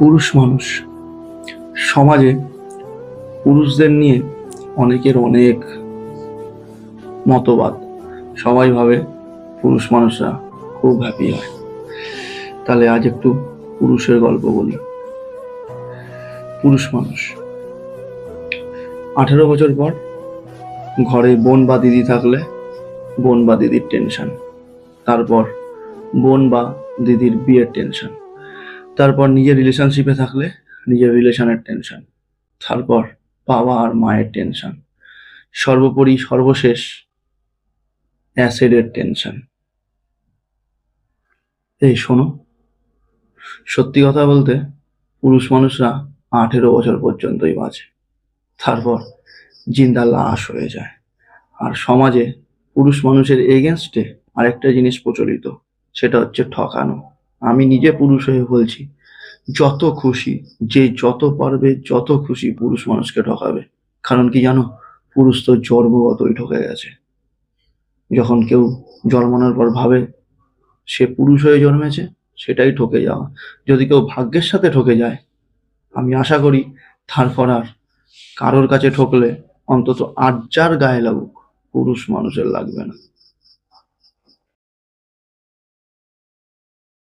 পুরুষ মানুষ সমাজে পুরুষদের নিয়ে অনেকের অনেক মতবাদ। সবাই ভাবে পুরুষ মানুষরা খুব হ্যাপি হয়। তাহলে আজ একটু পুরুষের গল্প বলি। পুরুষ মানুষ 18 বছর পর ঘরে বোন বা দিদি থাকলে বোন বা দিদির টেনশন, তারপর বোন বা দিদির বিয়ের টেনশন, তারপর নিজের রিলেশনশিপে থাকলে নিজের রিলেশনের টেনশন, তারপর বাবা আর মায়ের টেনশন, সর্বোপরি সর্বশেষ অ্যাসিডের টেনশন। এই শোনো, সত্যি কথা বলতে পুরুষ মানুষরা 18 বছর পর্যন্তই বাঁচে, তারপর জিন্দা লাশ হয়ে যায়। আর সমাজে পুরুষ মানুষের এগেনস্টে আরেকটা জিনিস প্রচলিত, সেটা হচ্ছে ঠকানো। আমি নিজে পুরুষ হয়ে বলছি, যত খুশি যে যত পারবে যত খুশি পুরুষ মানুষকে ঠকাবে। কারণ কি জানো, পুরুষ তো জন্মগতই ঠকে গেছে। যখন কেউ জন্মানোর পর ভাবে সে পুরুষ হয়ে জন্মেছে, সেটাই ঠকে যাওয়া। যদি কেউ ভাগ্যের সাথে ঠকে যায়, আমি আশা করি তারপর আর কারোর কাছে ঠকলে অন্তত আট যার গায়ে লাগুক, পুরুষ মানুষের লাগবে না।